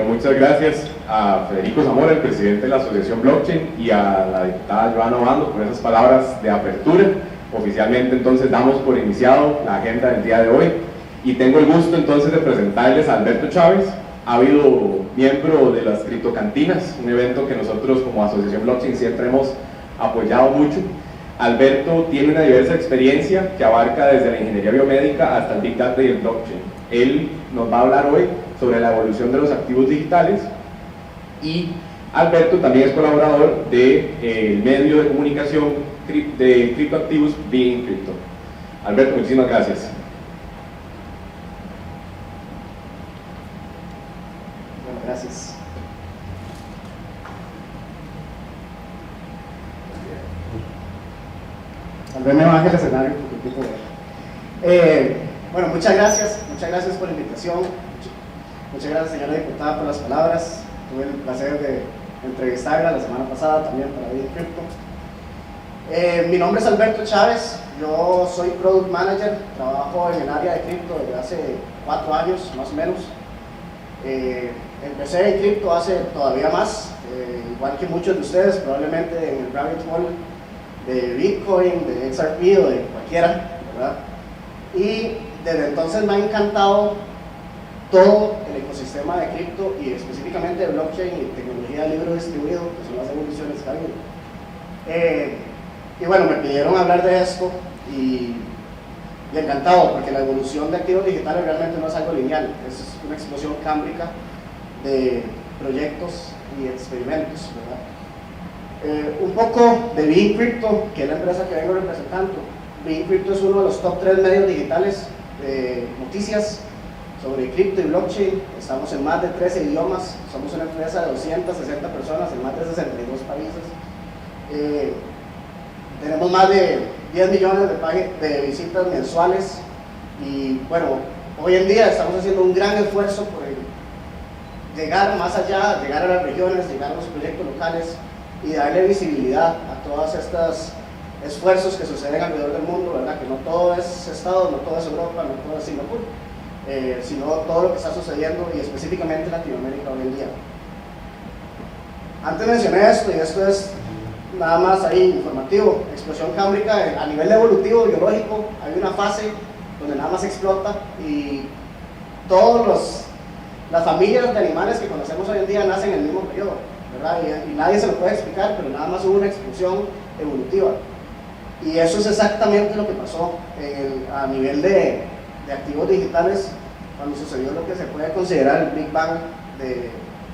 Bueno, muchas gracias a Federico Zamora, el presidente de la Asociación Blockchain, y a la diputada Joana Obando por esas palabras de apertura. Oficialmente entonces damos por iniciado la agenda del día de hoy y tengo el gusto entonces de presentarles a Alberto Chávez. Ha habido miembro de las criptocantinas, un evento que nosotros como Asociación Blockchain siempre hemos apoyado mucho. Alberto tiene una diversa experiencia que abarca desde la ingeniería biomédica hasta el Big Data y el blockchain. Él nos va a hablar hoy sobre la evolución de los activos digitales y Alberto también es colaborador del medio de comunicación de criptoactivos Being Crypto. Alberto, muchísimas gracias. Bueno, gracias. Tal vez me baje el escenario un poquito. Bueno, muchas gracias por la invitación. Muchas gracias, señora diputada, por las palabras. Tuve el placer de entrevistarla la semana pasada también para Being Crypto. Mi nombre es Alberto Chávez, yo soy Product Manager, trabajo en el área de cripto desde hace 4 años más o menos. Empecé en cripto hace todavía más, igual que muchos de ustedes, probablemente en el rabbit hole de Bitcoin, de XRP o de cualquiera, ¿verdad? Y desde entonces me ha encantado todo el ecosistema de cripto y específicamente de blockchain y tecnología de libro distribuido, que son las evoluciones que ha habido. Y bueno, me pidieron hablar de esto y encantado, porque la evolución de activos digitales realmente no es algo lineal, es una explosión cámbrica de proyectos y experimentos, ¿verdad? Un poco de Being Crypto, que es la empresa que vengo representando. Being Crypto es uno de los top 3 medios digitales de noticias sobre cripto y blockchain. Estamos en más de 13 idiomas, somos una empresa de 260 personas en más de 62 países. Tenemos más de 10 millones de visitas mensuales y bueno, hoy en día estamos haciendo un gran esfuerzo por llegar más allá, llegar a las regiones, llegar a los proyectos locales y darle visibilidad a todos estos esfuerzos que suceden alrededor del mundo, ¿verdad? Que no todo es Estados, no todo es Europa, no todo es Singapur, sino todo lo que está sucediendo y específicamente en Latinoamérica hoy en día. Antes mencioné esto y esto es nada más ahí informativo, explosión cámbrica a nivel evolutivo, biológico, hay una fase donde nada más explota y todas las familias de animales que conocemos hoy en día nacen en el mismo periodo, ¿verdad? Y nadie se lo puede explicar, pero nada más hubo una explosión evolutiva. Y eso es exactamente lo que pasó a nivel de activos digitales cuando sucedió lo que se puede considerar el Big Bang de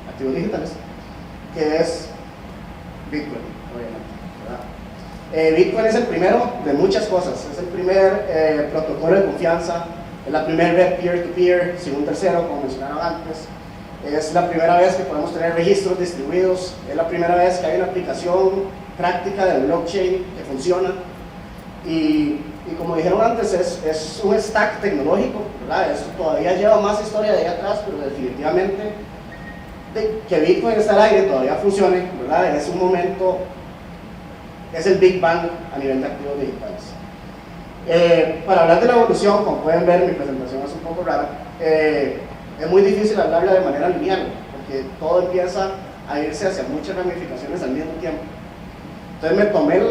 activos digitales, que es Bitcoin, obviamente, ¿verdad? Bitcoin es el primero de muchas cosas, es el primer protocolo de confianza, es la primera red peer-to-peer, sin un tercero, como mencionaron antes. Es la primera vez que podemos tener registros distribuidos, es la primera vez que hay una aplicación práctica de blockchain que funciona. Y como dijeron antes, es un stack tecnológico, ¿verdad? Esto todavía lleva más historia de ahí atrás, pero definitivamente que Bitcoin está al aire todavía funcione, ¿verdad? Es un momento, es el Big Bang a nivel de activos digitales. Para hablar de la evolución, como pueden ver, mi presentación es un poco rara. Es muy difícil hablarla de manera lineal, porque todo empieza a irse hacia muchas ramificaciones al mismo tiempo. Entonces me tomé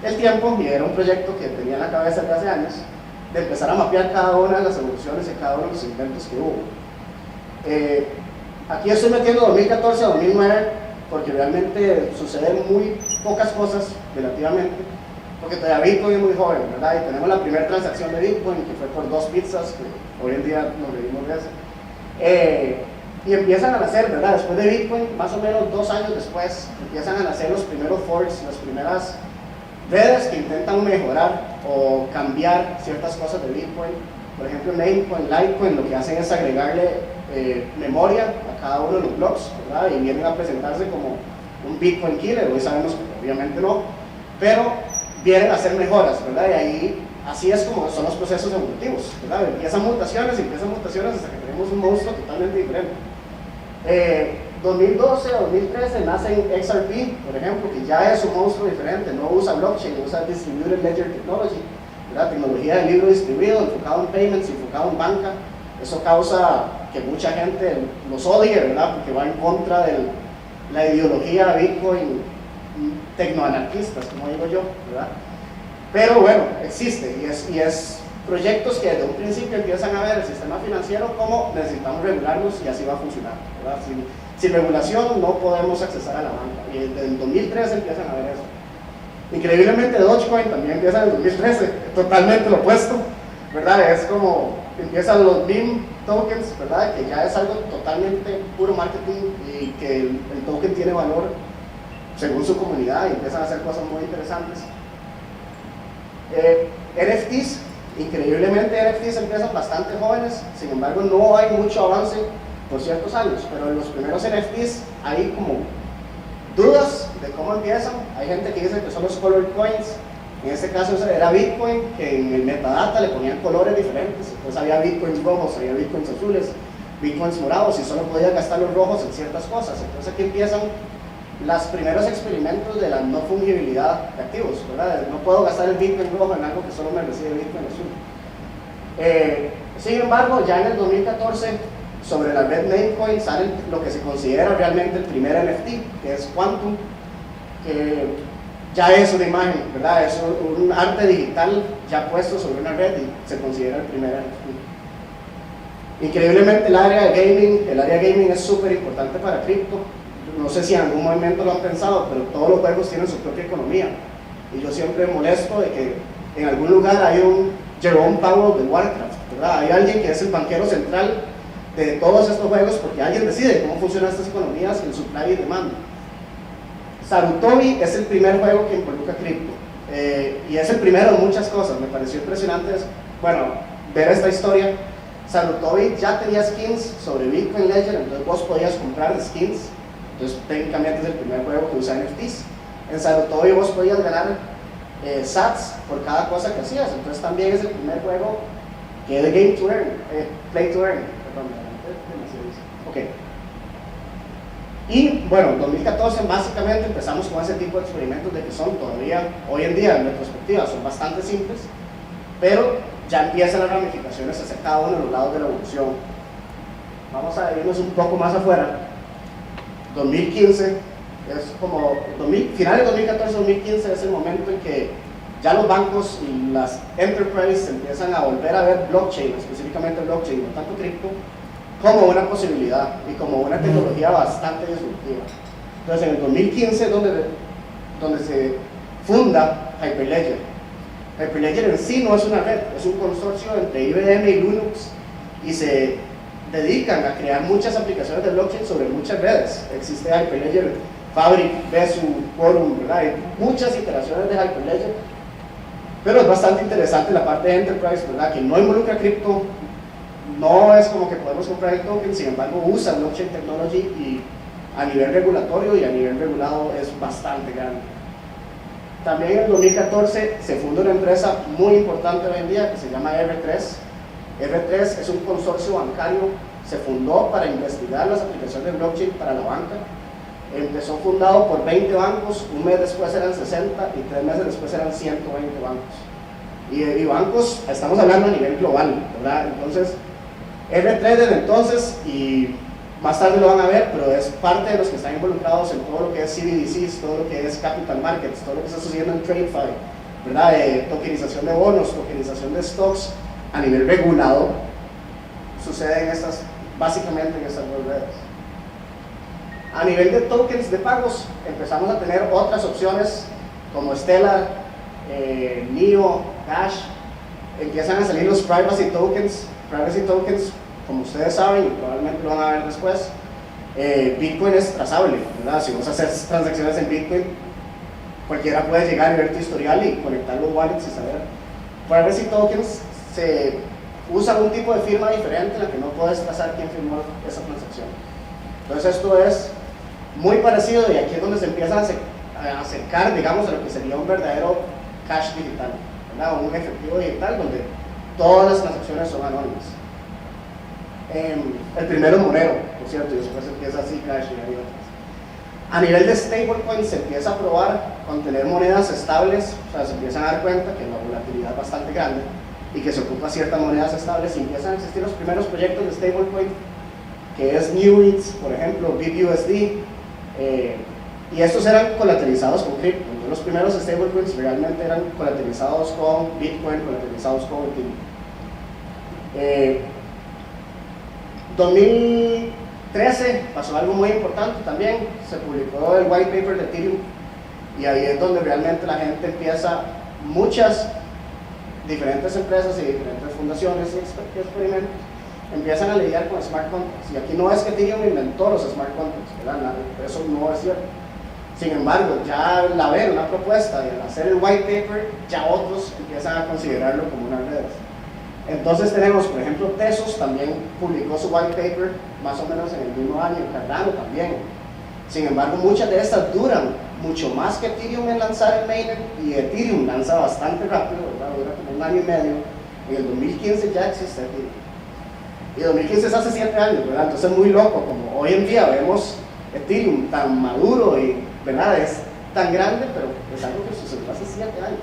el tiempo, y era un proyecto que tenía en la cabeza desde hace años, de empezar a mapear cada una de las evoluciones y cada uno de los inventos que hubo. Aquí estoy metiendo 2014 a 2009, porque realmente suceden muy pocas cosas relativamente, porque todavía Bitcoin es muy joven, ¿verdad? Y tenemos la primera transacción de Bitcoin, que fue por 2 pizzas, que hoy en día nos reímos de eso. Y empiezan a nacer, ¿verdad? Después de Bitcoin, más o menos 2 años después, empiezan a nacer los primeros forks, las primeras redes que intentan mejorar o cambiar ciertas cosas de Bitcoin. Por ejemplo, Namecoin, Litecoin, lo que hacen es agregarle memoria a cada uno de los blocks, ¿verdad? Y vienen a presentarse como un Bitcoin killer. Hoy sabemos que obviamente no, pero vienen a hacer mejoras, ¿verdad? Y ahí, así es como son los procesos evolutivos, ¿verdad? Empiezan mutaciones hasta que tenemos un monstruo totalmente diferente. 2012 o 2013 nace XRP, por ejemplo, que ya es un monstruo diferente, no usa blockchain, usa Distributed Ledger Technology, ¿verdad? Tecnología de libro distribuido, enfocado en payments, enfocado en banca. Eso causa que mucha gente los odia, ¿verdad? Porque va en contra de la ideología de Bitcoin, tecnoanarquistas, como digo yo, ¿verdad? Pero bueno, existe y es proyectos que desde un principio empiezan a ver el sistema financiero como necesitamos regularlos y así va a funcionar, ¿verdad? Sin regulación no podemos accesar a la banca, y desde el 2013 empiezan a ver eso. Increíblemente Dogecoin también empieza en el 2013, totalmente lo opuesto, ¿verdad? Es como empiezan los meme tokens, ¿verdad? Que ya es algo totalmente puro marketing y que el token tiene valor según su comunidad y empiezan a hacer cosas muy interesantes. NFTs, increíblemente NFTs empiezan bastante jóvenes, sin embargo no hay mucho avance por ciertos años, pero en los primeros NFTs hay como dudas de cómo empiezan. Hay gente que dice que son los color coins, en este caso era Bitcoin, que en el metadata le ponían colores diferentes, entonces había Bitcoins rojos, había Bitcoins azules, Bitcoins morados y solo podía gastar los rojos en ciertas cosas. Entonces aquí empiezan los primeros experimentos de la no fungibilidad de activos, ¿verdad? No puedo gastar el Bitcoin rojo en algo que solo me recibe Bitcoin azul. Sin embargo, ya en el 2014, sobre la red Namecoin sale lo que se considera realmente el primer NFT, que es Quantum, que ya es una imagen, ¿verdad? Es un arte digital ya puesto sobre una red y se considera el primer NFT. Increíblemente el área de gaming es súper importante para cripto. No sé si en algún momento lo han pensado, pero todos los juegos tienen su propia economía. Y yo siempre molesto de que en algún lugar hay un Jerome Powell de Warcraft, ¿verdad? Hay alguien que es el banquero central de todos estos juegos porque alguien decide cómo funcionan estas economías en supply y demanda. Sarutobi es el primer juego que involucra cripto y es el primero de muchas cosas. Me pareció impresionante, bueno, ver esta historia. Sarutobi ya tenía skins sobre Bitcoin Ledger, entonces vos podías comprar skins. Entonces técnicamente es el primer juego que usa NFTs. En Sarutobi vos podías ganar sats por cada cosa que hacías, entonces también es el primer juego que es de game to earn, play to earn. Perdón, ok. Y bueno, en 2014 básicamente empezamos con ese tipo de experimentos de que son todavía, hoy en día en retrospectiva, son bastante simples, pero ya empiezan las ramificaciones hacia cada uno de los lados de la evolución. Vamos a irnos un poco más afuera. 2015 es como, finales de 2014-2015 es el momento en que ya los bancos y las enterprises empiezan a volver a ver blockchain, específicamente blockchain, no tanto cripto, como una posibilidad y como una tecnología bastante disruptiva. Entonces en el 2015 donde se funda Hyperledger. Hyperledger en sí no es una red, es un consorcio entre IBM y Linux y se dedican a crear muchas aplicaciones de blockchain sobre muchas redes. Existe Hyperledger Fabric, Besu, Quorum, ¿verdad? Hay muchas iteraciones de Hyperledger, pero es bastante interesante la parte de Enterprise, ¿verdad? Que no involucra cripto, no es como que podemos comprar el token, sin embargo usa blockchain technology y a nivel regulatorio y a nivel regulado es bastante grande. También en el 2014 se funda una empresa muy importante hoy en día que se llama R3. R3 es un consorcio bancario, se fundó para investigar las aplicaciones de blockchain para la banca. Empezó fundado por 20 bancos, un mes después eran 60 y 3 meses después eran 120 bancos. Y bancos, estamos hablando a nivel global, ¿verdad? Entonces, R3 desde entonces, y más tarde lo van a ver, pero es parte de los que están involucrados en todo lo que es CBDCs, todo lo que es capital markets, todo lo que está sucediendo en TradeFi, ¿verdad? Tokenización de bonos, tokenización de stocks a nivel regulado, sucede básicamente en estas dos redes. A nivel de tokens de pagos, empezamos a tener otras opciones como Stellar, NEO, Dash, empiezan a salir los privacy tokens. Privacy tokens, como ustedes saben, y probablemente lo van a ver después, Bitcoin es trazable, ¿verdad? Si vos haces transacciones en Bitcoin, cualquiera puede llegar y ver tu historial y conectar los wallets y saber. Privacy tokens se usa un tipo de firma diferente en la que no puedes trazar quién firmó esa transacción. Entonces esto es muy parecido y aquí es donde se empieza a acercar, digamos, a lo que sería un verdadero cash digital, ¿verdad? Un efectivo digital donde todas las transacciones son anónimas. El primero Monero, por cierto, y después empieza así Cash y hay otras. A nivel de stablecoin se empieza a probar con tener monedas estables, o sea, se empiezan a dar cuenta que la volatilidad es bastante grande y que se ocupa ciertas monedas estables y empiezan a existir los primeros proyectos de stablecoin que es Newit, por ejemplo, BitUSD, y estos eran colateralizados con cripto. Los primeros stablecoins realmente eran colateralizados con Bitcoin, colateralizados con Ethereum. 2013 pasó algo muy importante también, se publicó el white paper de Ethereum, y ahí es donde realmente la gente empieza, muchas diferentes empresas y diferentes fundaciones y experimentos empiezan a lidiar con smart contracts. Y aquí no es que Ethereum inventó los smart contracts, ¿verdad? Eso no es cierto. Sin embargo, ya al haber una propuesta y al hacer el white paper, ya otros empiezan a considerarlo como una red. Entonces tenemos, por ejemplo, Tesos también publicó su white paper más o menos en el mismo año, Cardano también. Sin embargo, muchas de estas duran mucho más que Ethereum en lanzar el mainnet, y Ethereum lanza bastante rápido, ¿verdad? Dura como 1 año y medio. En el 2015 ya existe Ethereum. Y 2015 es hace 7 años, ¿verdad? Entonces es muy loco, como hoy en día vemos Ethereum tan maduro y, ¿verdad? Es tan grande, pero es algo que sucedió hace 7 años.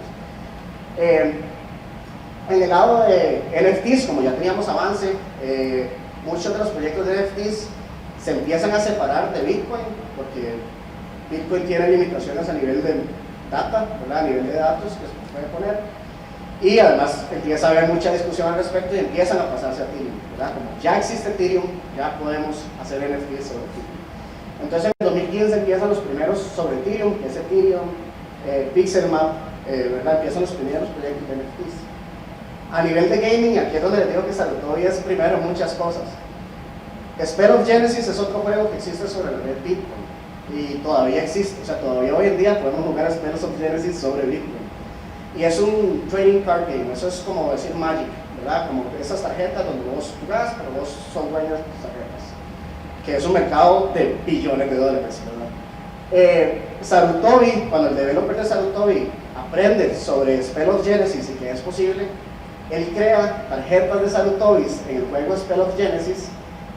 En el lado de NFTs, como ya teníamos avance, muchos de los proyectos de NFTs se empiezan a separar de Bitcoin, porque Bitcoin tiene limitaciones a nivel de data, ¿verdad? A nivel de datos que se puede poner, y además empieza a haber mucha discusión al respecto y empiezan a pasarse a Ethereum, ¿verdad? Como ya existe Ethereum, ya podemos hacer NFTs sobre Ethereum. Entonces en 2015 empiezan los primeros sobre Ethereum, que es Ethereum, Pixelmap, ¿verdad? Empiezan los primeros proyectos de NFTs. A nivel de gaming, aquí es donde les digo que Sarutobi es primero muchas cosas. Spell of Genesis es otro juego que existe sobre la red Bitcoin, y todavía existe, o sea, todavía hoy en día podemos jugar Spell of Genesis sobre Bitcoin. Y es un trading card game, eso es como decir Magic, ¿verdad? Como esas tarjetas donde vos jugás, pero vos son dueños de tus tarjetas, que es un mercado de billones de dólares, ¿verdad? Sarutobi, cuando el developer de Sarutobi aprende sobre Spell of Genesis y que es posible, él crea tarjetas de Sarutobis en el juego Spell of Genesis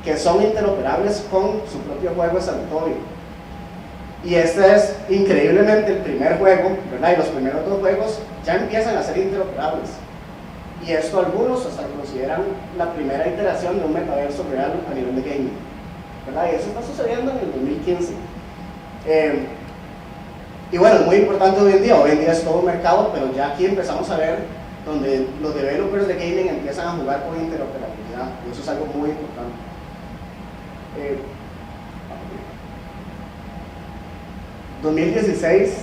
que son interoperables con su propio juego de Sarutobi. Y este es increíblemente el primer juego, ¿verdad? Y los primeros 2 juegos ya empiezan a ser interoperables. Y esto algunos hasta lo consideran la primera iteración de un metaverso real a nivel de gaming, ¿verdad? Y eso está sucediendo en el 2015. Y bueno, es muy importante hoy en día es todo un mercado, pero ya aquí empezamos a ver donde los developers de gaming empiezan a jugar con interoperabilidad, y eso es algo muy importante. 2016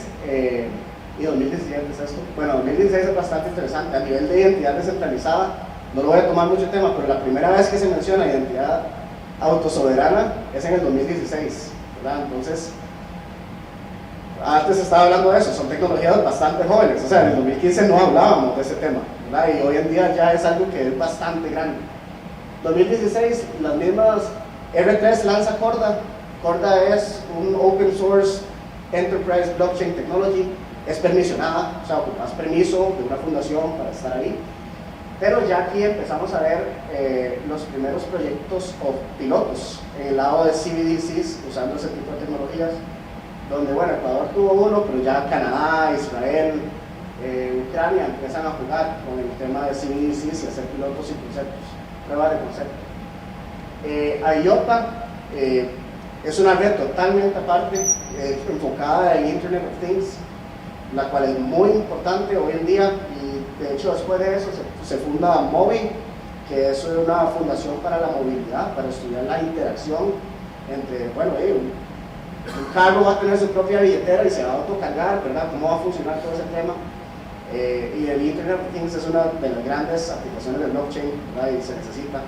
y 2017 es esto. Bueno, 2016 es bastante interesante. A nivel de identidad descentralizada, no lo voy a tomar mucho tema, pero la primera vez que se menciona identidad autosoberana es en el 2016, ¿verdad? Entonces, antes estaba hablando de eso, son tecnologías bastante jóvenes, o sea, en el 2015 no hablábamos de ese tema, ¿verdad? Y hoy en día ya es algo que es bastante grande. 2016, las mismas, R3 lanza Corda. Corda es un open source enterprise blockchain technology, es permisionada, o sea, ocupas permiso de una fundación para estar ahí, pero ya aquí empezamos a ver los primeros proyectos o pilotos en el lado de CBDCs usando ese tipo de tecnologías, donde, bueno, Ecuador tuvo uno, pero ya Canadá, Israel, Ucrania empiezan a jugar con el tema de CBDCs y hacer pilotos y conceptos, pruebas de concepto. IOTA es una red totalmente aparte, enfocada en Internet of Things, la cual es muy importante hoy en día, y de hecho después de eso se funda Mobi, que es una fundación para la movilidad, para estudiar la interacción entre, bueno, un carro va a tener su propia billetera y se va a autocargar, ¿verdad? ¿Cómo va a funcionar todo ese tema? Y el Internet of Things es una de las grandes aplicaciones de blockchain, ¿verdad? Y se necesita.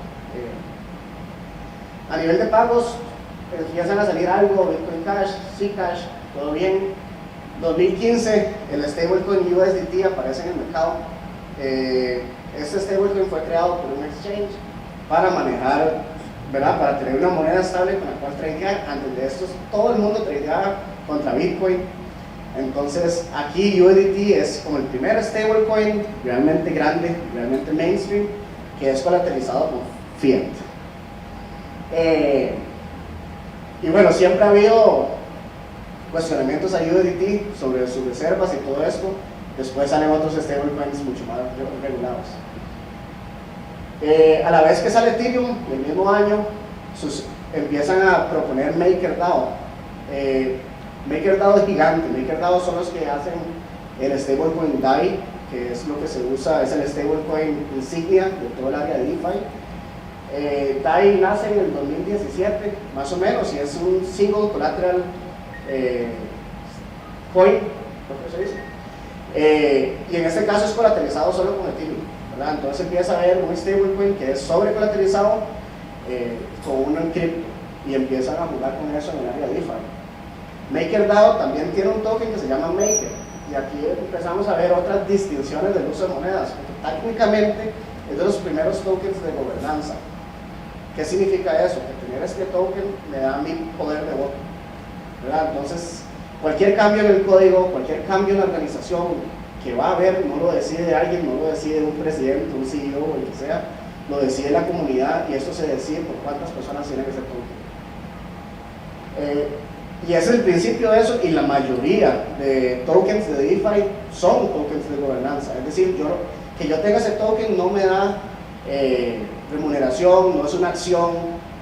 A nivel de pagos, empiezan a salir algo, Bitcoin Cash, Zcash, todo bien. 2015, el stablecoin USDT aparece en el mercado. Este stablecoin fue creado por un exchange para manejar, ¿verdad? Para tener una moneda estable con la cual tradear. Antes de esto, todo el mundo tradeaba contra Bitcoin. Entonces, aquí USDT es como el primer stablecoin realmente grande, realmente mainstream, que es colateralizado con fiat. Y bueno, siempre ha habido cuestionamientos a USDT sobre sus reservas y todo esto. Después salen otros stablecoins mucho más regulados. A la vez que sale Ethereum, el mismo año, empiezan a proponer MakerDAO. MakerDAO es gigante. MakerDAO son los que hacen el stablecoin DAI, que es lo que se usa, es el stablecoin insignia de todo el área de DeFi. DAI nace en el 2017, más o menos, y es un single collateral coin, lo que se dice. Y en este caso es colateralizado solo con Ethereum, ¿verdad? Entonces empieza a haber un stablecoin que es sobre colateralizado con un cripto, y empiezan a jugar con eso en el área de DeFi. MakerDAO también tiene un token que se llama Maker, y aquí empezamos a ver otras distinciones del uso de monedas, porque técnicamente es de los primeros tokens de gobernanza. ¿Qué significa eso? Que tener este token me da mi poder de voto, ¿verdad? Entonces, cualquier cambio en el código, cualquier cambio en la organización que va a haber, no lo decide alguien, no lo decide un presidente, un CEO o el que sea, lo decide la comunidad, y esto se decide por cuántas personas tienen ese token. Y ese es el principio de eso, y la mayoría de tokens de DeFi son tokens de gobernanza. Es decir, que yo tenga ese token no me da remuneración, no es una acción,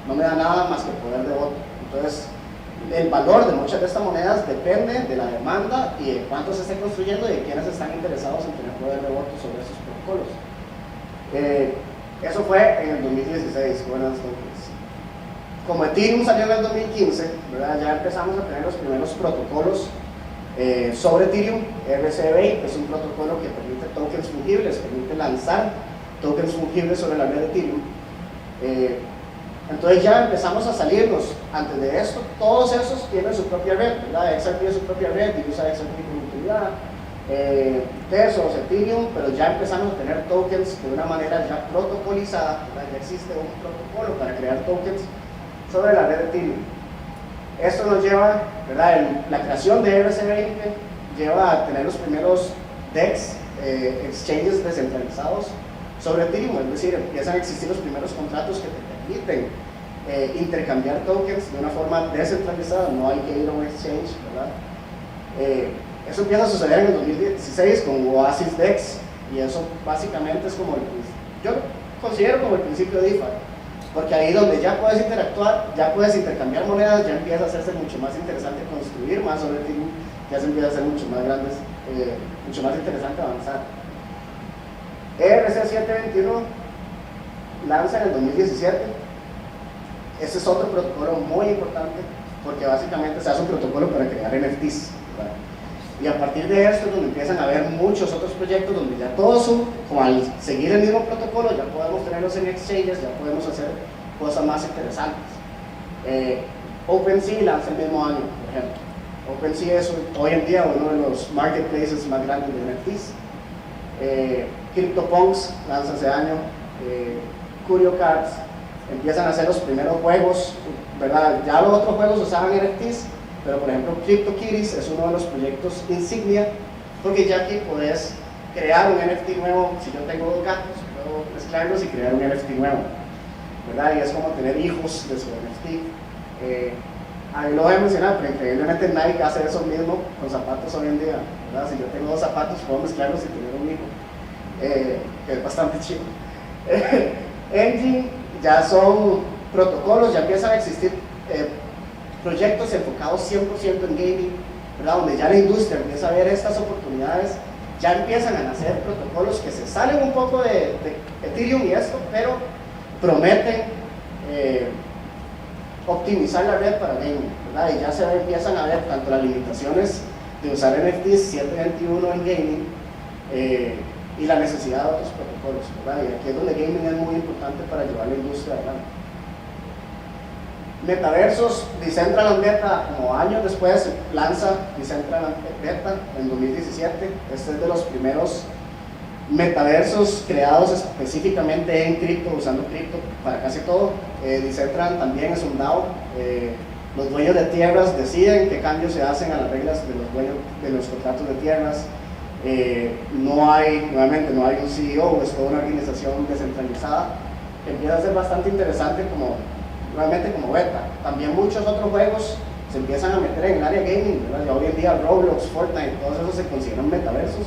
no me da nada más que poder de voto. Entonces, el valor de muchas de estas monedas depende de la demanda y de cuánto se esté construyendo y de quiénes están interesados en tener poder de voto sobre esos protocolos. Eso fue en el 2016, Governance Tokens. Como Ethereum salió en el 2015, ¿verdad? Ya empezamos a tener los primeros protocolos sobre Ethereum. RC20 es un protocolo que permite tokens fungibles, permite lanzar tokens fungibles sobre la red de Ethereum. Entonces ya empezamos a salirnos. Antes de esto, todos esos tienen su propia red, ¿verdad? XRP tiene su propia red y usa XRP como utilidad. Tesos, Ethereum, pero ya empezamos a tener tokens de una manera ya protocolizada, ¿verdad? Ya existe un protocolo para crear tokens sobre la red de Ethereum. Esto nos lleva, ¿verdad? La creación de RC20 lleva a tener los primeros DEX, exchanges descentralizados sobre Ethereum, es decir, empiezan a existir los primeros contratos que te permiten intercambiar tokens de una forma descentralizada, no hay gateway exchange, ¿verdad? Eso empieza a suceder en el 2016 con Oasis DEX, y eso básicamente es como yo considero como el principio de DeFi, porque ahí donde ya puedes interactuar, ya puedes intercambiar monedas, ya empieza a hacerse mucho más interesante construir más sobre Ethereum, ya se empieza a hacer mucho más grandes, mucho más interesante avanzar. ERC721 lanza en el 2017. Este es otro protocolo muy importante, porque básicamente se hace un protocolo para crear NFTs, ¿verdad? Y a partir de esto es donde empiezan a haber muchos otros proyectos donde ya todos son, como al seguir el mismo protocolo, ya podemos tenerlos en exchanges, ya podemos hacer cosas más interesantes. OpenSea lanza el mismo año, por ejemplo. OpenSea es hoy en día uno de los marketplaces más grandes de NFTs. CryptoPunks lanza ese año. CurioCards empiezan a hacer los primeros juegos, ¿verdad? Ya los otros juegos usaban NFTs, pero por ejemplo CryptoKitties es uno de los proyectos insignia, porque ya aquí puedes crear un NFT nuevo. Si yo tengo dos gatos, puedo mezclarlos y crear un NFT nuevo, ¿verdad? Y es como tener hijos de su NFT. Ahí lo voy a mencionar, pero increíblemente Nike hace eso mismo con zapatos hoy en día, ¿verdad? Si yo tengo dos zapatos, puedo mezclarlos y tener un hijo, que es bastante chido. Engine ya son protocolos, ya empiezan a existir proyectos enfocados 100% en gaming, ¿verdad? Donde ya la industria empieza a ver estas oportunidades, ya empiezan a nacer protocolos que se salen un poco de Ethereum y esto, pero prometen optimizar la red para gaming, ¿verdad? Y ya se empiezan a ver tanto las limitaciones de usar NFTs 721 en gaming y la necesidad de otros protocolos, ¿verdad? Y aquí es donde gaming es muy importante para llevar la industria adelante. Metaversos, Decentraland Beta, como años después, lanza Decentraland Beta en 2017. Este es de los primeros metaversos creados específicamente en cripto, usando cripto para casi todo. Decentraland también es un DAO. Los dueños de tierras deciden qué cambios se hacen a las reglas de los dueños de los contratos de tierras. Nuevamente no hay un CEO, es toda una organización descentralizada, que empieza a ser bastante interesante realmente como beta. También muchos otros juegos se empiezan a meter en el área gaming, ¿verdad? Ya hoy en día Roblox, Fortnite, todos esos se consideran metaversos.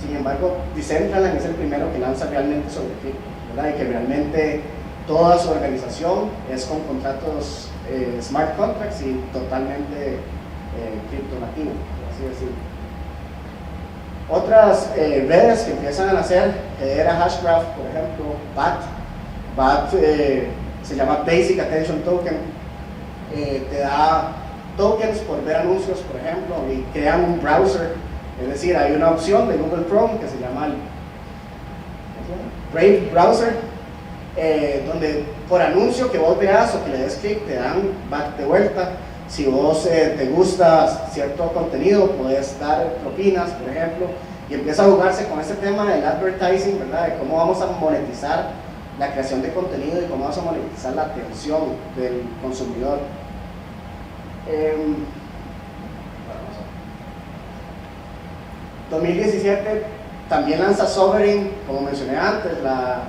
Sin embargo, Decentraland es el primero que lanza realmente sobre cripto, ¿verdad? Y que realmente toda su organización es con contratos smart contracts y totalmente cripto nativo, por así decirlo. Otras redes que empiezan a nacer, era Hashgraph, por ejemplo, BAT se llama Basic Attention Token, te da tokens por ver anuncios, por ejemplo, y crean un browser, es decir, hay una opción de Google Chrome que se llama el Brave Browser, donde por anuncio que vos veas o que le des clic te dan back de vuelta. Si vos te gusta cierto contenido, puedes dar propinas, por ejemplo, y empieza a jugarse con este tema del advertising, ¿verdad? De cómo vamos a monetizar la creación de contenido y cómo vamos a monetizar la atención del consumidor. 2017 también lanza Sovereign, como mencioné antes, la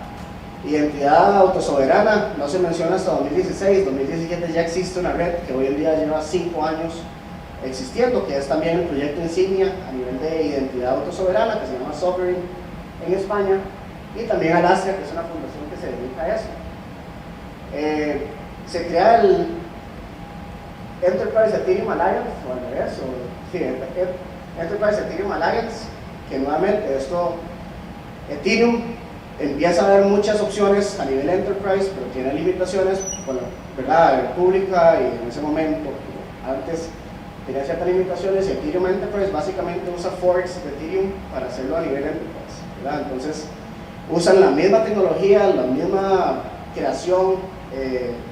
identidad autosoberana, no se menciona hasta 2016, 2017 ya existe una red que hoy en día lleva 5 años existiendo, que es también el proyecto insignia a nivel de identidad autosoberana, que se llama Sovereign en España, y también Alaska, que es una fundación que se dedica a eso. Se crea el Enterprise Ethereum Alliance, o al revés, sí, Enterprise Ethereum Alliance, que nuevamente esto, Ethereum empieza a haber muchas opciones a nivel Enterprise, pero tiene limitaciones, bueno, ¿verdad? Pública, y en ese momento, antes tenía ciertas limitaciones, y Ethereum Enterprise básicamente usa forks de Ethereum para hacerlo a nivel Enterprise, ¿verdad? Entonces, usan la misma tecnología, la misma creación,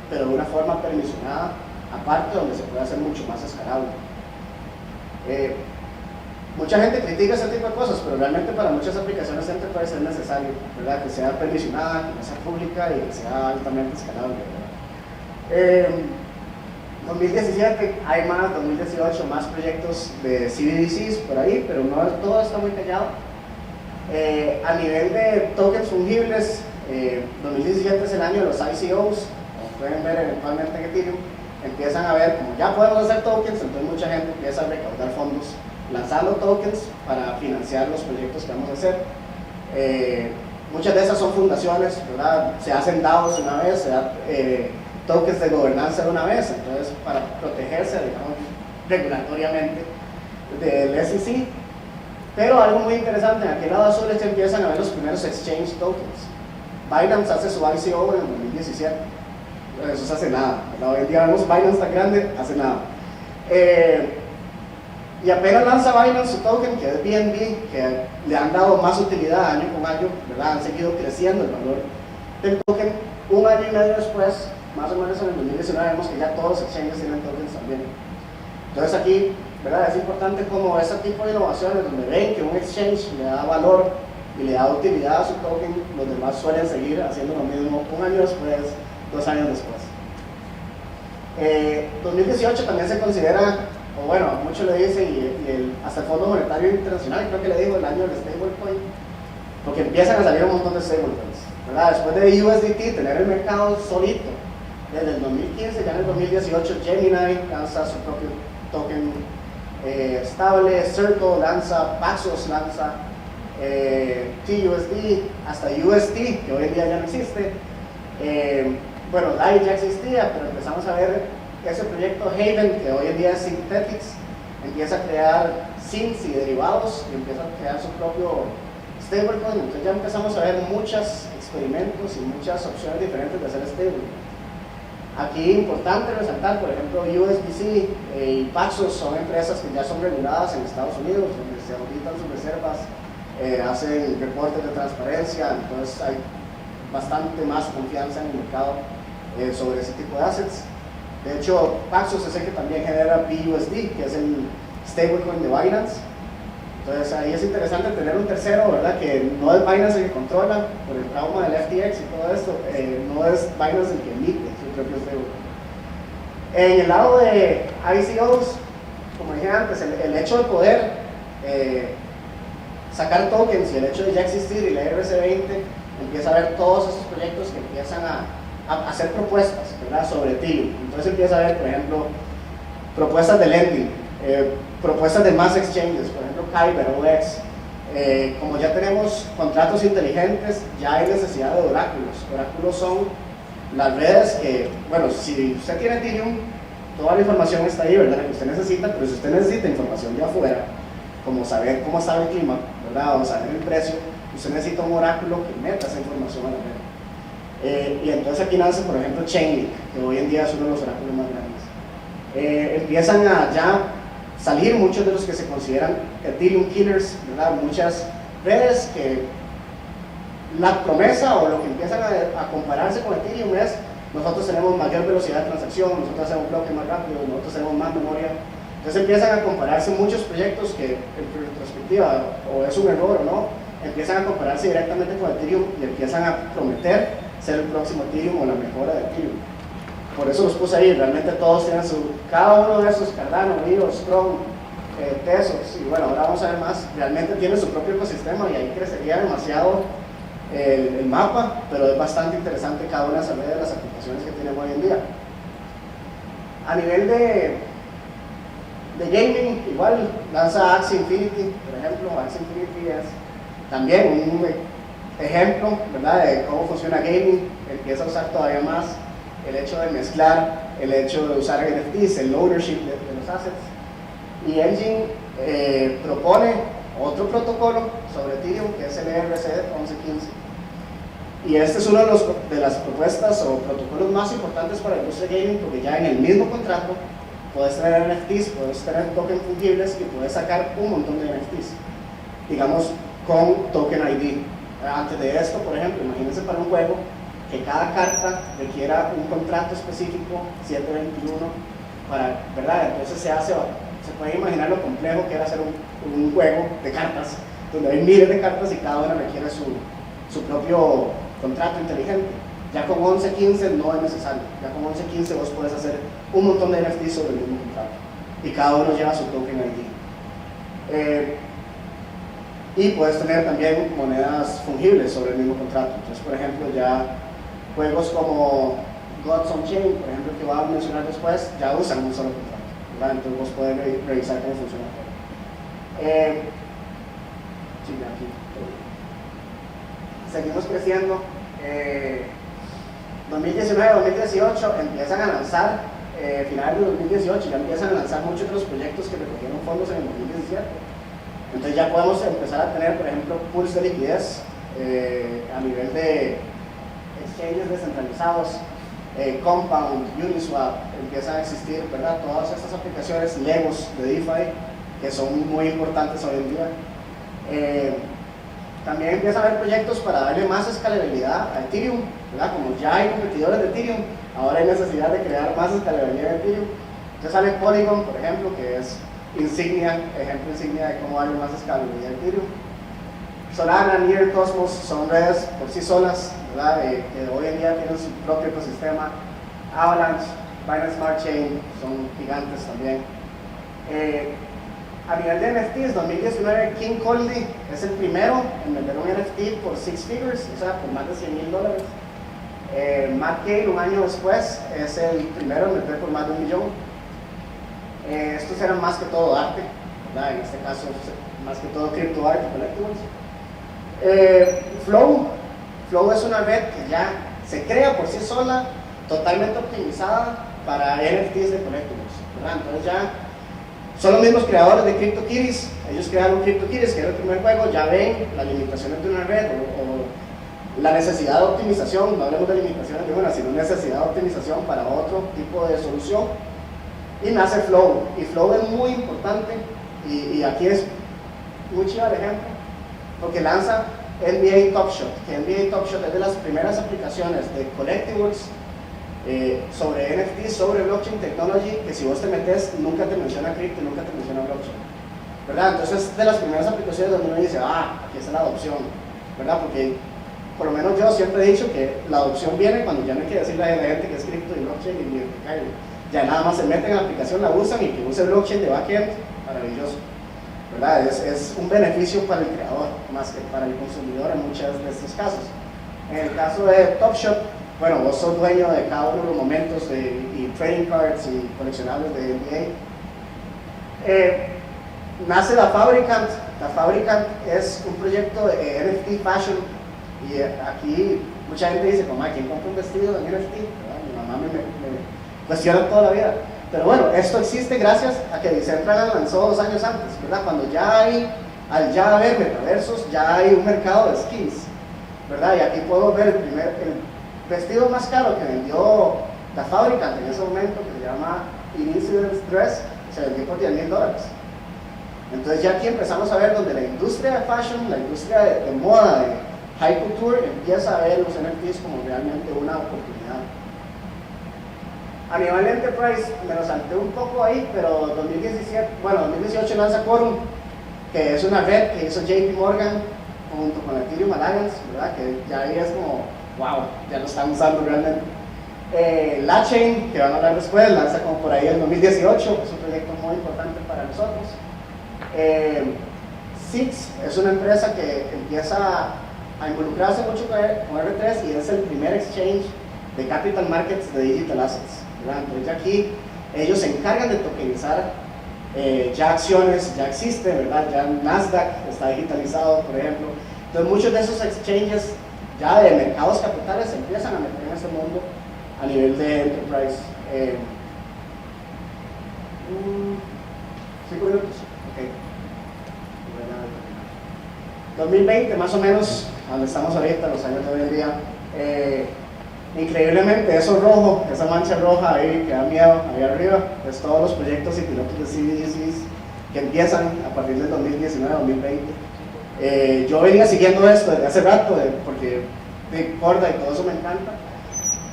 pero de una forma permisionada, aparte, donde se puede hacer mucho más escalable. Mucha gente critica ese tipo de cosas, pero realmente para muchas aplicaciones Enterprise es necesario, ¿verdad? Que sea permisionada, que no sea pública y que sea altamente escalable, ¿verdad? 2017 hay más, 2018 más proyectos de CBDCs por ahí, pero no todo está muy callado. A nivel de tokens fungibles, 2017 es el año de los ICOs, como pueden ver eventualmente en Ethereum, empiezan a ver como ya podemos hacer tokens, entonces mucha gente empieza a recaudar fondos lanzando tokens para financiar los proyectos que vamos a hacer. Muchas de esas son fundaciones, ¿verdad? Se hacen DAOs una vez, se da tokens de gobernanza de una vez, entonces para protegerse, digamos, regulatoriamente del SEC. Pero algo muy interesante, en aquel lado azul se empiezan a ver los primeros exchange tokens. Binance hace su ICO en el 2017, eso se hace nada, ¿verdad? Hoy en día vemos Binance tan grande, hace nada. Y apenas lanza Binance su token, que es BNB, que le han dado más utilidad año con año, ¿verdad? Han seguido creciendo el valor del token. Un año y medio después, más o menos en el 2019, vemos que ya todos los exchanges tienen tokens también. Entonces aquí, ¿verdad? Es importante como ese tipo de innovaciones, donde ven que un exchange le da valor y le da utilidad a su token, los demás suelen seguir haciendo lo mismo un año después, 2 años después. 2018 también se considera, o bueno, muchos le dicen, y hasta el Fondo Monetario Internacional creo que le dijo el año del stablecoin, porque empiezan a salir un montón de stablecoins, ¿verdad? Después de USDT tener el mercado solito, desde el 2015, ya en el 2018 Gemini lanza su propio token estable, Circle lanza, Paxos lanza, TUSD, hasta UST, que hoy en día ya no existe. Bueno, DAI ya existía, pero empezamos a ver ese proyecto Haven, que hoy en día es Synthetix, empieza a crear synths y derivados y empieza a crear su propio stablecoin. Entonces ya empezamos a ver muchos experimentos y muchas opciones diferentes de hacer stablecoin. Aquí importante resaltar, por ejemplo, USDC y Paxos son empresas que ya son reguladas en Estados Unidos, donde se auditan sus reservas, hacen reportes de transparencia, entonces hay bastante más confianza en el mercado sobre ese tipo de assets. De hecho, Paxos es el que también genera BUSD, que es el stablecoin de Binance. Entonces ahí es interesante tener un tercero, ¿verdad? Que no es Binance el que controla por el trauma del FTX y todo esto, no es Binance el que emite su propio stablecoin. En el lado de ICOs, como dije antes, el hecho de poder sacar tokens y el hecho de ya existir y la RC20, empieza a ver todos esos proyectos que empiezan a hacer propuestas, ¿verdad? Sobre Ethereum. Entonces empieza a ver, por ejemplo, propuestas de lending, propuestas de más exchanges, por ejemplo Kyber, OX. Como ya tenemos contratos inteligentes, ya hay necesidad de oráculos. Oráculos son las redes que, bueno, si usted tiene Ethereum, toda la información está ahí, ¿verdad? Que usted necesita, pero si usted necesita información de afuera, como saber cómo está el clima, ¿verdad? O saber el precio, usted necesita un oráculo que meta esa información a la red. Y entonces aquí nace, por ejemplo, Chainlink, que hoy en día es uno de los oráculos más grandes. Empiezan a ya salir muchos de los que se consideran Ethereum killers, ¿verdad? Muchas redes que la promesa o lo que empiezan a compararse con Ethereum es: nosotros tenemos mayor velocidad de transacción, nosotros hacemos bloques más rápido, nosotros tenemos más memoria. Entonces empiezan a compararse muchos proyectos que en retrospectiva o es un error o no, empiezan a compararse directamente con Ethereum y empiezan a prometer ser el próximo Ethereum o la mejora de Ethereum. Por eso los puse ahí, realmente todos tienen cada uno de esos, Cardano, Rio, Strong, Tesos, y bueno, ahora vamos a ver más, realmente tiene su propio ecosistema y ahí crecería demasiado el mapa, pero es bastante interesante cada una de las aplicaciones que tienen hoy en día. A nivel de gaming, igual lanza Axie Infinity, por ejemplo. Axie Infinity es también un ejemplo, ¿verdad?, de cómo funciona gaming. Empieza a usar todavía más el hecho de mezclar, el hecho de usar NFTs, el ownership de los assets. Y Engine propone otro protocolo sobre Ethereum, que es el ERC-1115. Y este es uno de las propuestas o protocolos más importantes para la industria gaming, porque ya en el mismo contrato puedes tener NFTs, puedes tener tokens fungibles y puedes sacar un montón de NFTs, digamos, con token ID. Antes de esto, por ejemplo, imagínense para un juego que cada carta requiera un contrato específico, 721, ¿verdad? Entonces se puede imaginar lo complejo que era hacer un juego de cartas, donde hay miles de cartas y cada una requiere su propio contrato inteligente. Ya con 11.15 no es necesario. Ya con 11.15 vos podés hacer un montón de NFTs sobre el mismo contrato y cada uno lleva su token ID. Y puedes tener también monedas fungibles sobre el mismo contrato. Entonces, por ejemplo, ya juegos como Gods on Chain, por ejemplo, que voy a mencionar después, ya usan un solo contrato, ¿verdad? Entonces vos podés revisar cómo funciona todo. Seguimos creciendo. 2019-2018 empiezan a lanzar, finales de 2018 ya empiezan a lanzar muchos de los proyectos que recogieron fondos en el 2017. Entonces ya podemos empezar a tener, por ejemplo, pools de liquidez a nivel de exchanges descentralizados, Compound, Uniswap, empiezan a existir, ¿verdad? Todas estas aplicaciones, Legos de DeFi, que son muy importantes hoy en día. También empieza a haber proyectos para darle más escalabilidad a Ethereum, ¿verdad? Como ya hay competidores de Ethereum, ahora hay necesidad de crear más escalabilidad de Ethereum. Entonces sale Polygon, por ejemplo, que es ejemplo insignia de cómo darle más escalabilidad a Ethereum. Solana, Near, Cosmos son redes por sí solas, ¿verdad? Que hoy en día tienen su propio ecosistema. Avalanche, Binance Smart Chain son gigantes también. A nivel de NFTs, 2019 King Coldy es el primero en vender un NFT por 6 figures, o sea, por más de $100,000. Matt Gale, un año después, es el primero en vender por más de $1 millón. Estos eran más que todo arte, ¿verdad? En este caso, más que todo crypto art y collectibles. Flow es una red que ya se crea por sí sola, totalmente optimizada para NFTs de collectibles, ¿verdad? Entonces ya son los mismos creadores de CryptoKitties, ellos crearon CryptoKitties, que era el primer juego, ya ven las limitaciones de una red o la necesidad de optimización, no hablemos de limitaciones de una, sino necesidad de optimización para otro tipo de solución. Y nace Flow, y Flow es muy importante, y aquí es muy chido el ejemplo, porque lanza NBA Top Shot, que NBA Top Shot es de las primeras aplicaciones de collectibles sobre NFT, sobre blockchain technology, que si vos te metes nunca te menciona cripto, nunca te menciona blockchain, ¿verdad? Entonces es de las primeras aplicaciones donde uno dice, aquí está la adopción, ¿verdad? Porque por lo menos yo siempre he dicho que la adopción viene cuando ya no hay que decirle a la gente que es cripto y blockchain y identificarlo. Ya nada más se meten en la aplicación, la usan, y que use blockchain de backend, maravilloso, ¿verdad? Es un beneficio para el creador más que para el consumidor en muchos de estos casos. En el caso de Top Shot, bueno, vos sos dueño de cada uno de los momentos y trading cards y coleccionables de NBA. Nace La Fabricant. La Fabricant es un proyecto de NFT fashion Y aquí mucha gente dice, mamá, ¿quién compra un vestido en NFT? ¿Verdad? Mi mamá me cuestiona toda la vida. Pero bueno, esto existe gracias a que Decentraland lanzó 2 años antes, ¿verdad? Cuando al ya haber metaversos, ya hay un mercado de skins, ¿verdad? Y aquí podemos ver el vestido más caro que vendió la fábrica en ese momento, que se llama Incidence Dress, se vendió por $10,000. Entonces ya aquí empezamos a ver donde la industria de fashion, la industria de moda, de high couture, empieza a ver los NFTs como realmente una oportunidad. A nivel enterprise me lo salté un poco ahí, pero 2018 lanza Quorum, que es una red que hizo JP Morgan junto con Ethereum Alliance, ¿verdad? Que ya ahí es como, wow, ya lo están usando realmente. LaChain, que van a hablar después, lanza como por ahí en 2018, es un proyecto muy importante para nosotros. SIX es una empresa que empieza a involucrarse mucho con R3 y es el primer exchange de capital markets de digital assets, ¿verdad? Entonces aquí ellos se encargan de tokenizar ya acciones, ya existe, ¿verdad? Ya Nasdaq está digitalizado, por ejemplo. Entonces muchos de esos exchanges ya de mercados capitales se empiezan a meter en este mundo a nivel de enterprise. 5 minutos. Okay. 2020 más o menos, donde estamos ahorita, los años de hoy en día, increíblemente eso rojo, esa mancha roja ahí que da miedo, ahí arriba, es todos los proyectos y pilotos de CBDCs que empiezan a partir del 2019-2020. Yo venía siguiendo esto desde hace rato, porque de Corda y todo eso me encanta,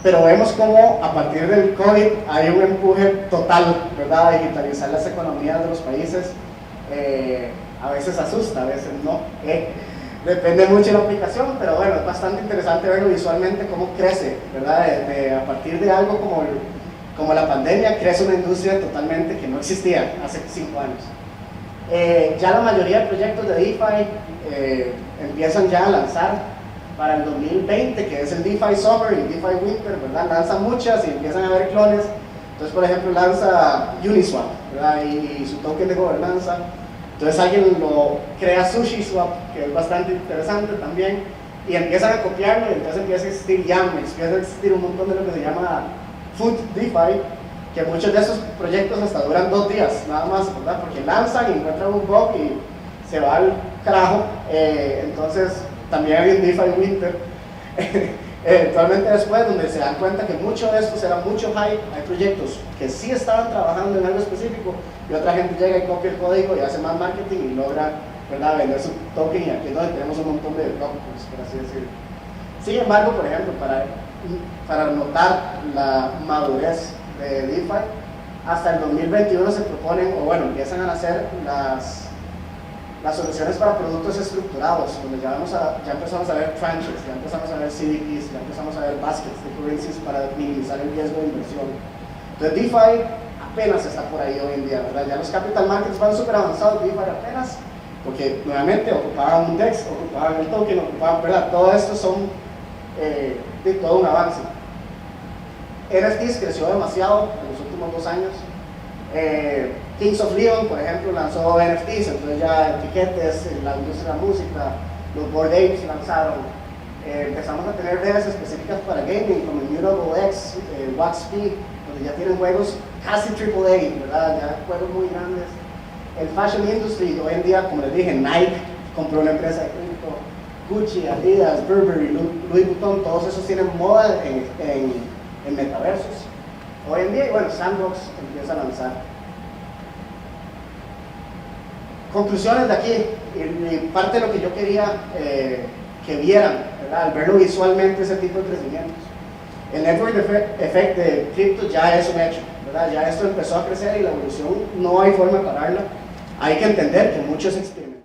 pero vemos como a partir del COVID hay un empuje total, ¿verdad?, a digitalizar las economías de los países. A veces asusta, a veces no. Depende mucho de la aplicación, pero bueno, es bastante interesante verlo visualmente cómo crece, ¿verdad? A partir de algo como la pandemia, crece una industria totalmente que no existía hace 5 años. Ya la mayoría de proyectos de DeFi empiezan ya a lanzar para el 2020, que es el DeFi Summer y DeFi Winter, ¿verdad? Lanzan muchas y empiezan a haber clones. Entonces, por ejemplo, lanza Uniswap, ¿verdad? Y su token de gobernanza. Entonces alguien lo crea SushiSwap, que es bastante interesante también, y empiezan a copiarlo, y entonces empieza a existir Yanmex, empieza a existir un montón de lo que se llama Food DeFi, que muchos de esos proyectos hasta duran 2 días, nada más, ¿verdad? Porque lanzan y encuentran un bug y se va al carajo. Entonces también hay un DeFi Winter, eventualmente después, donde se dan cuenta que mucho de esto será mucho hype. Hay proyectos que sí estaban trabajando en algo específico y otra gente llega y copia el código y hace más marketing y logra, ¿verdad?, vender su token, y aquí es donde tenemos un montón de blockchains, por así decirlo. Sin embargo, por ejemplo, para notar la madurez de DeFi, hasta el 2021 se proponen, o bueno, empiezan a nacer las soluciones para productos estructurados, donde ya empezamos a ver tranches, ya empezamos a ver CDPs, ya empezamos a ver baskets de currencies para minimizar el riesgo de inversión. Entonces DeFi apenas está por ahí hoy en día, ¿verdad? Ya los capital markets van súper avanzados, DeFi apenas, porque nuevamente ocupaban un DEX, ocupaban el token, ocupaban, ¿verdad? Todo esto son de todo un avance. NFTs creció demasiado en los últimos 2 años. Kings of Leon, por ejemplo, lanzó NFTs, entonces ya etiquetes, la industria de la música, los Bored Apes lanzaron. Empezamos a tener redes específicas para gaming, como Immutable X, Wax Speed, donde ya tienen juegos casi AAA, ¿verdad? Ya juegos muy grandes. El fashion industry, hoy en día, como les dije, Nike compró una empresa de cripto, Gucci, Adidas, Burberry, Louis Vuitton, todos esos tienen moda en metaversos. Hoy en día, bueno, Sandbox empieza a lanzar. Conclusiones de aquí, y parte de lo que yo quería que vieran, ¿verdad?, al verlo visualmente, ese tipo de crecimientos. El network effect de cripto ya es un hecho, ¿verdad? Ya esto empezó a crecer y la evolución no hay forma de pararla. Hay que entender que muchos experimentos.